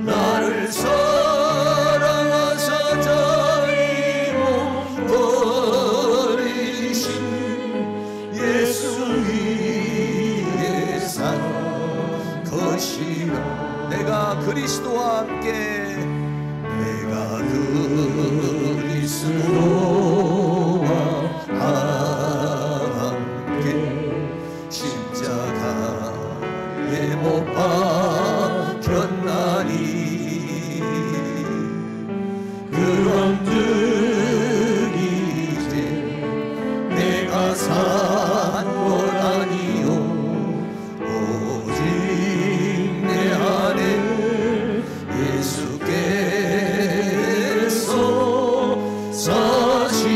나를 사랑하사 자기 몸 버리신 예수 위에 산 것이라. 내가 그리스도와 함께 그리스도와 함께 십자가에 못 박혔나니 그런즉 이제 내가 산 것 아니요 오직 내 안에 예수께서 사신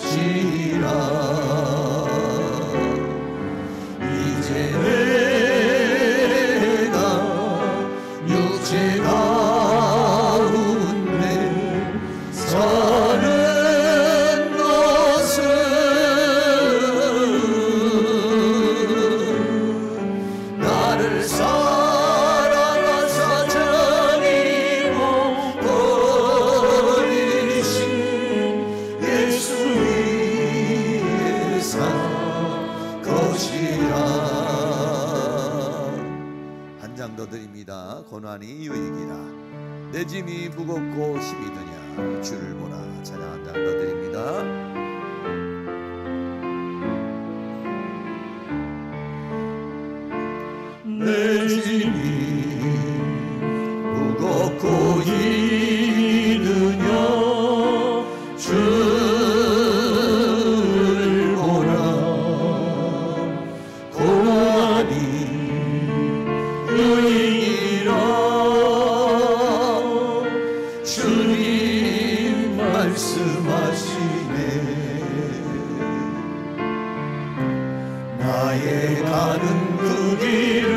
것이라. 이제 내가 육체 가운데 사는 것은 나를 사랑하사 자기 몸 버리신 예수 위에 산 것이라. 한 장 더 드립니다. 고난이 유익이라. 내 짐이 무겁고 힘이 드냐 주를 보라. 찬양 한 장 더 드립니다. 내 짐이 무겁고 힘드냐 주를 보라. 고난이 유익이라. 주님 말씀하시네. 나의 가는 그 길은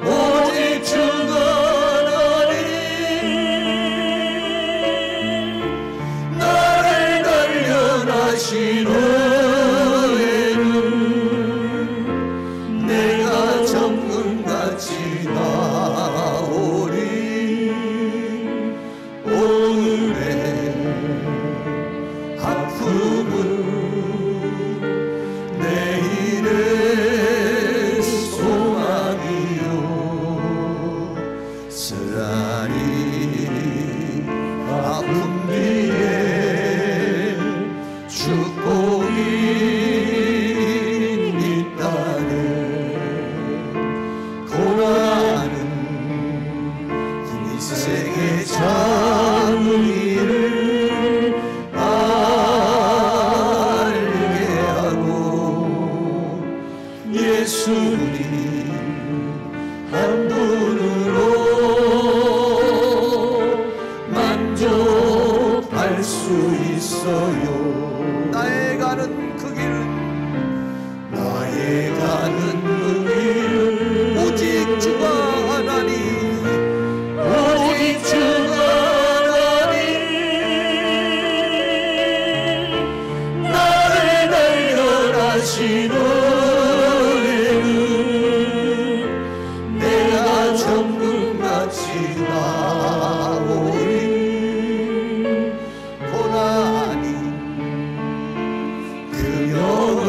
오직 주가 나니 나를 단련하신 후에는 내가 정금같이 나오리. 오늘의 아픔은 내일의 소망이요 쓰라리 아픔 뒤에 축복이 있다네. 고난은 인생의 장의를 예수님 한 분으로 만족할 수 있어요. 나의 가는 그 길은 오직 주가 하나니 오직 주가 하나니 나를 단련하시는 고난이 그 영은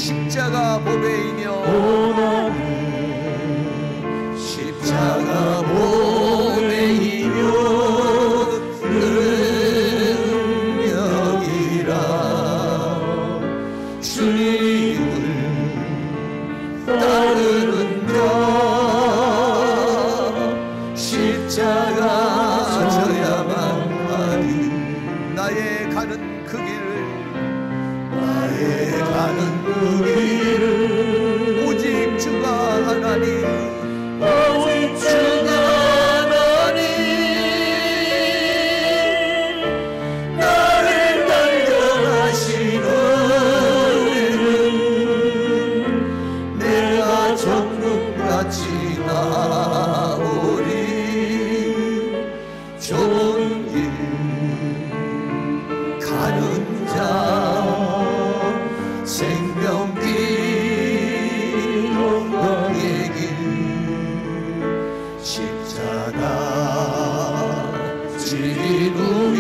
십자가 보배이며 십자가 보배이며 능력이라 주님을 따르는 자 십자가 져야만 하리. 나의 가는 그 길을 가는 그 길을 오직 주가 하나니 오직 주가 하나니 나를 단련하시는 내가 정금같이 나오리. 좋은 길 가는 자 생명길 영광의 길 십자가 진 후에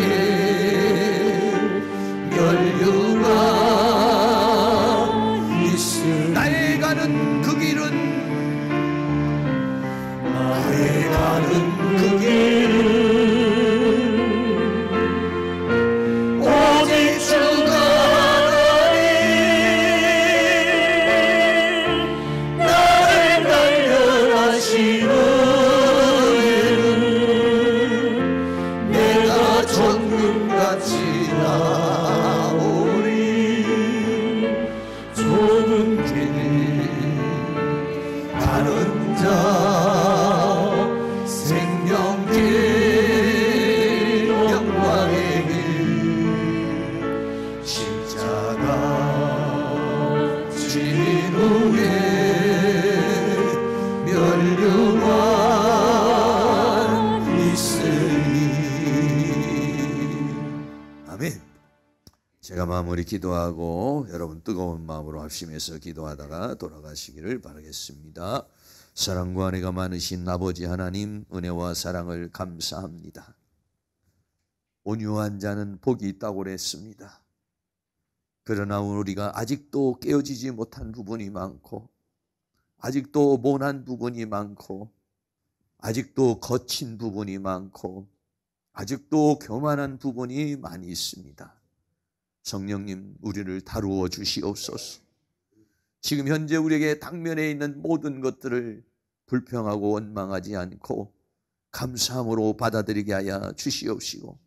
멸류가 있으니 나의 가는 그 길은 나의 가는 그 길은 오직 주가 하나니 나를 단련하시는 내가 정금같이 나오리. 좋은 길 가는 자 생명길 영광의 길 십자가 진 후에 멸류관 있으니. 아멘. 제가 마무리 기도하고 여러분 뜨거운 마음으로 합심해서 기도하다가 돌아가시기를 바라겠습니다. 사랑과 은혜가 많으신 아버지 하나님, 은혜와 사랑을 감사합니다. 온유한 자는 복이 있다고 그랬습니다. 그러나 우리가 아직도 깨어지지 못한 부분이 많고, 아직도 모난 부분이 많고, 아직도 거친 부분이 많고, 아직도 교만한 부분이 많이 있습니다. 성령님, 우리를 다루어 주시옵소서. 지금 현재 우리에게 당면에 있는 모든 것들을 불평하고 원망하지 않고 감사함으로 받아들이게 하여 주시옵시고,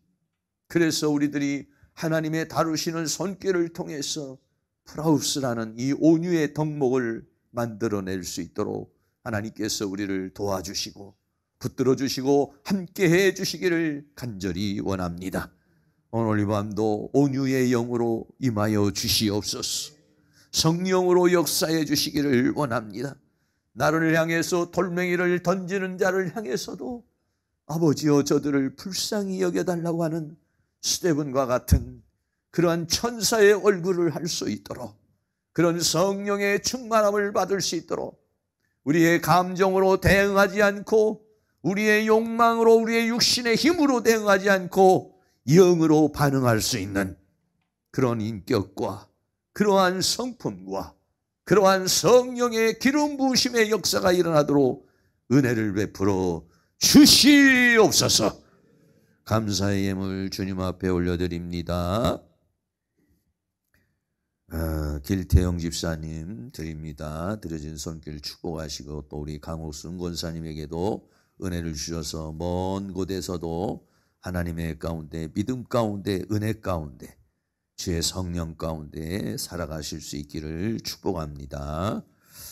그래서 우리들이 하나님의 다루시는 손길을 통해서 프라우스라는 이 온유의 덕목을 만들어낼 수 있도록 하나님께서 우리를 도와주시고 붙들어 주시고 함께해 주시기를 간절히 원합니다. 오늘 이 밤도 온유의 영으로 임하여 주시옵소서. 성령으로 역사해 주시기를 원합니다. 나를 향해서 돌멩이를 던지는 자를 향해서도 아버지여 저들을 불쌍히 여겨달라고 하는 스데반과 같은 그러한 천사의 얼굴을 할 수 있도록, 그런 성령의 충만함을 받을 수 있도록 우리의 감정으로 대응하지 않고, 우리의 욕망으로, 우리의 육신의 힘으로 대응하지 않고 영으로 반응할 수 있는 그런 인격과 그러한 성품과 그러한 성령의 기름 부으심의 역사가 일어나도록 은혜를 베풀어 주시옵소서. 감사의 예물 주님 앞에 올려드립니다. 길태영 집사님 드립니다. 드려진 손길 축복하시고, 또 우리 강옥순 권사님에게도 은혜를 주셔서 먼 곳에서도 하나님의 가운데, 믿음 가운데, 은혜 가운데, 주의 성령 가운데 살아가실 수 있기를 축복합니다.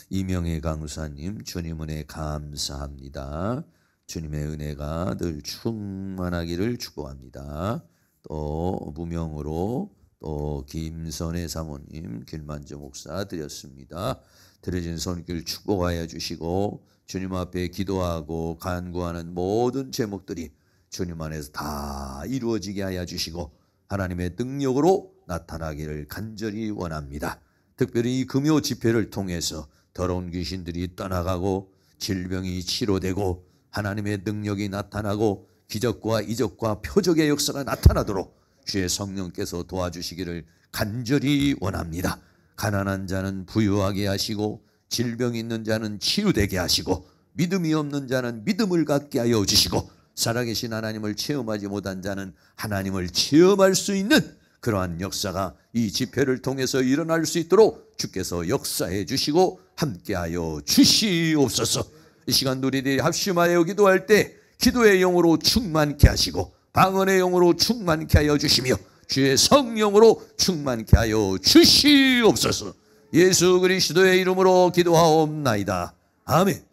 이명애 강사님, 주님 은혜 감사합니다. 주님의 은혜가 늘 충만하기를 축복합니다. 또 무명으로 또 김선혜 사모님, 길만저 목사 드렸습니다. 드려진 손길 축복하여 주시고, 주님 앞에 기도하고 간구하는 모든 제목들이 주님 안에서 다 이루어지게 하여 주시고 하나님의 능력으로 나타나기를 간절히 원합니다. 특별히 이 금요 집회를 통해서 더러운 귀신들이 떠나가고 질병이 치료되고 하나님의 능력이 나타나고 기적과 이적과 표적의 역사가 나타나도록 주의 성령께서 도와주시기를 간절히 원합니다. 가난한 자는 부유하게 하시고 질병 있는 자는 치유되게 하시고 믿음이 없는 자는 믿음을 갖게 하여 주시고 살아계신 하나님을 체험하지 못한 자는 하나님을 체험할 수 있는 그러한 역사가 이 집회를 통해서 일어날 수 있도록 주께서 역사해 주시고 함께하여 주시옵소서. 이 시간 우리들이 합심하여 기도할 때 기도의 영으로 충만케 하시고 방언의 영으로 충만케 하여 주시며 주의 성령으로 충만케 하여 주시옵소서. 예수 그리스도의 이름으로 기도하옵나이다. 아멘.